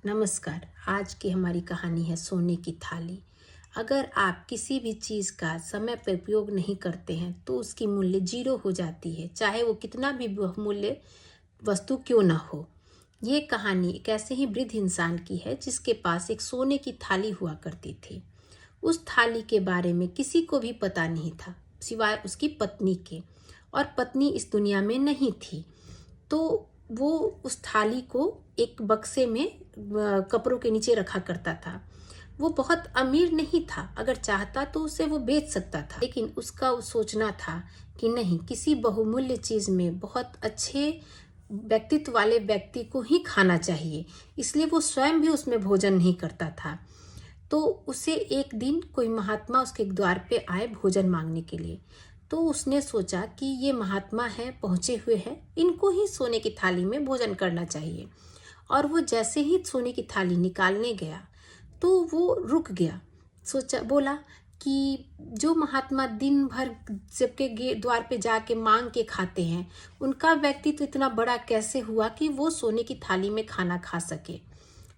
नमस्कार। आज की हमारी कहानी है सोने की थाली। अगर आप किसी भी चीज़ का समय पर उपयोग नहीं करते हैं तो उसकी मूल्य जीरो हो जाती है, चाहे वो कितना भी बहुमूल्य वस्तु क्यों ना हो। ये कहानी एक ऐसे ही वृद्ध इंसान की है जिसके पास एक सोने की थाली हुआ करती थी। उस थाली के बारे में किसी को भी पता नहीं था सिवाय उसकी पत्नी के, और पत्नी इस दुनिया में नहीं थी। तो वो उस थाली को एक बक्से में कपड़ों के नीचे रखा करता था। वो बहुत अमीर नहीं था, अगर चाहता तो उसे वो बेच सकता था, लेकिन उसका वो सोचना था कि नहीं, किसी बहुमूल्य चीज़ में बहुत अच्छे व्यक्तित्व वाले व्यक्ति को ही खाना चाहिए। इसलिए वो स्वयं भी उसमें भोजन नहीं करता था। तो उसे एक दिन कोई महात्मा उसके द्वार पे आए भोजन मांगने के लिए। तो उसने सोचा कि ये महात्मा है, पहुँचे हुए हैं, इनको ही सोने की थाली में भोजन करना चाहिए। और वो जैसे ही सोने की थाली निकालने गया तो वो रुक गया। सोचा, बोला कि जो महात्मा दिन भर सबके द्वार पे जाके मांग के खाते हैं, उनका व्यक्तित्व इतना बड़ा कैसे हुआ कि वो सोने की थाली में खाना खा सके।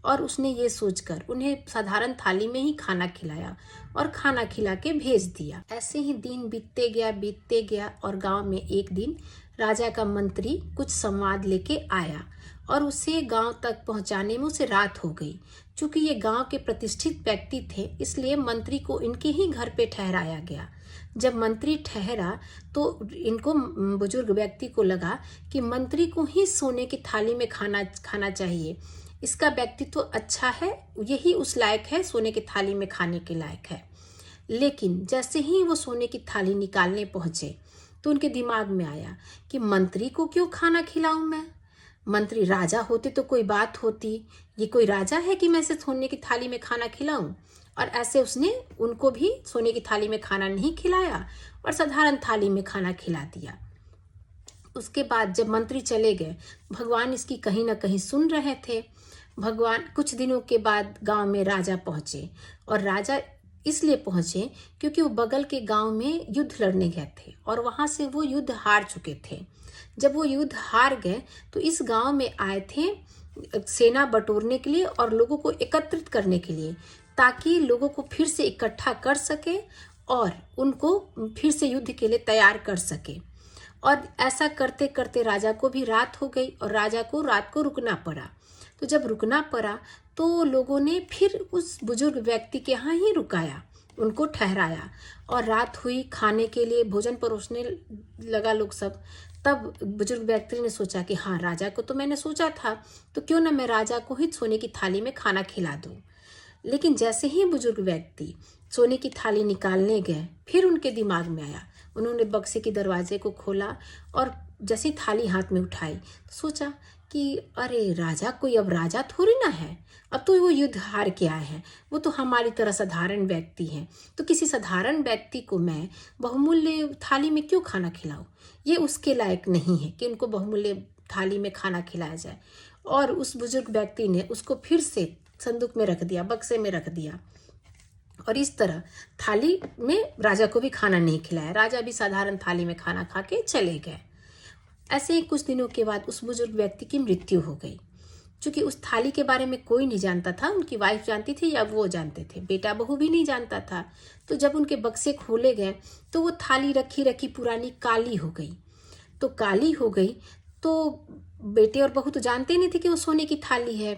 और उसने ये सोचकर उन्हें साधारण थाली में ही खाना खिलाया और खाना खिला के भेज दिया। ऐसे ही दिन बीतते गया और गांव में एक दिन राजा का मंत्री कुछ संवाद लेके आया और उसे गांव तक पहुंचाने में उसे रात हो गई। चूंकि ये गांव के प्रतिष्ठित व्यक्ति थे, इसलिए मंत्री को इनके ही घर पे ठहराया गया। जब मंत्री ठहरा तो इनको बुजुर्ग व्यक्ति को लगा कि मंत्री को ही सोने की थाली में खाना खाना चाहिए, इसका व्यक्तित्व अच्छा है, यही उस लायक है, सोने की थाली में खाने के लायक है। लेकिन जैसे ही वो सोने की थाली निकालने पहुंचे तो उनके दिमाग में आया कि मंत्री को क्यों खाना खिलाऊं मैं। मंत्री राजा होते तो कोई बात होती, ये कोई राजा है कि मैं इसे सोने की थाली में खाना खिलाऊं। और ऐसे उसने उनको भी सोने की थाली में खाना नहीं खिलाया और साधारण थाली में खाना खिला दिया। उसके बाद जब मंत्री चले गए, भगवान इसकी कहीं ना कहीं सुन रहे थे। भगवान कुछ दिनों के बाद गांव में राजा पहुंचे, और राजा इसलिए पहुंचे क्योंकि वो बगल के गांव में युद्ध लड़ने गए थे और वहां से वो युद्ध हार चुके थे। जब वो युद्ध हार गए तो इस गांव में आए थे सेना बटोरने के लिए और लोगों को एकत्रित करने के लिए, ताकि लोगों को फिर से इकट्ठा कर सके और उनको फिर से युद्ध के लिए तैयार कर सके। और ऐसा करते करते राजा को भी रात हो गई और राजा को रात को रुकना पड़ा। तो जब रुकना पड़ा तो लोगों ने फिर उस बुजुर्ग व्यक्ति के यहाँ ही रुकाया, उनको ठहराया और रात हुई, खाने के लिए भोजन परोसने लगा लोग सब। तब बुजुर्ग व्यक्ति ने सोचा कि हाँ, राजा को तो मैंने सोचा था, तो क्यों ना मैं राजा को ही सोने की थाली में खाना खिला दूँ। लेकिन जैसे ही बुजुर्ग व्यक्ति सोने की थाली निकालने गए, फिर उनके दिमाग में आया। उन्होंने बक्से के दरवाजे को खोला और जैसे थाली हाथ में उठाई तो सोचा कि अरे, राजा कोई अब राजा थोड़ी ना है, अब तो वो युद्ध हार के आए हैं, वो तो हमारी तरह साधारण व्यक्ति हैं। तो किसी साधारण व्यक्ति को मैं बहुमूल्य थाली में क्यों खाना खिलाऊं? ये उसके लायक नहीं है कि उनको बहुमूल्य थाली में खाना खिलाया जाए। और उस बुजुर्ग व्यक्ति ने उसको फिर से संदूक में रख दिया, बक्से में रख दिया, और इस तरह थाली में राजा को भी खाना नहीं खिलाया। राजा भी साधारण थाली में खाना खा के चले गए। ऐसे ही कुछ दिनों के बाद उस बुजुर्ग व्यक्ति की मृत्यु हो गई। क्योंकि उस थाली के बारे में कोई नहीं जानता था, उनकी वाइफ जानती थी या वो जानते थे, बेटा बहू भी नहीं जानता था। तो जब उनके बक्से खोले गए तो वो थाली रखी रखी पुरानी काली हो गई। तो काली हो गई तो बेटे और बहू तो जानते नहीं थे कि वो सोने की थाली है।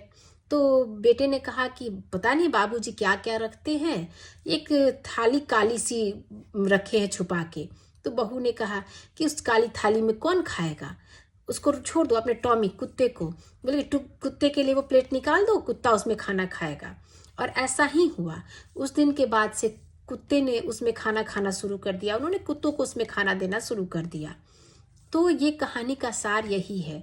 तो बेटे ने कहा कि पता नहीं बाबूजी क्या क्या रखते हैं, एक थाली काली सी रखे हैं छुपा के। तो बहू ने कहा कि उस काली थाली में कौन खाएगा, उसको छोड़ दो, अपने टॉमी कुत्ते को बोले कुत्ते के लिए वो प्लेट निकाल दो, कुत्ता उसमें खाना खाएगा। और ऐसा ही हुआ। उस दिन के बाद से कुत्ते ने उसमें खाना खाना शुरू कर दिया, उन्होंने कुत्तों को उसमें खाना देना शुरू कर दिया। तो ये कहानी का सार यही है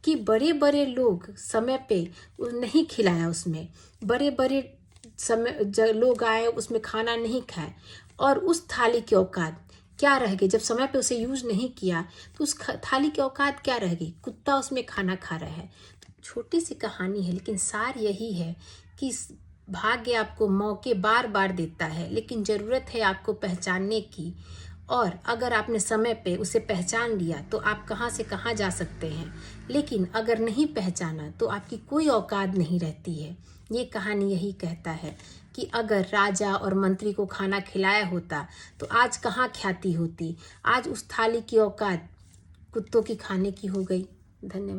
कि बड़े बड़े लोग समय पे नहीं खिलाया, उसमें बड़े बड़े समय लोग आए, उसमें खाना नहीं खाए, और उस थाली की औकात क्या रह गई? जब समय पे उसे यूज नहीं किया तो उस थाली की औकात क्या रह गई? कुत्ता उसमें खाना खा रहा है। तो छोटी सी कहानी है, लेकिन सार यही है कि भाग्य आपको मौके बार बार देता है, लेकिन ज़रूरत है आपको पहचानने की और अगर आपने समय पे उसे पहचान लिया तो आप कहाँ से कहाँ जा सकते हैं, लेकिन अगर नहीं पहचाना तो आपकी कोई औकात नहीं रहती है। ये कहानी यही कहता है कि अगर राजा और मंत्री को खाना खिलाया होता तो आज कहाँ ख्याति होती, आज उस थाली की औकात कुत्तों की खाने की हो गई। धन्यवाद।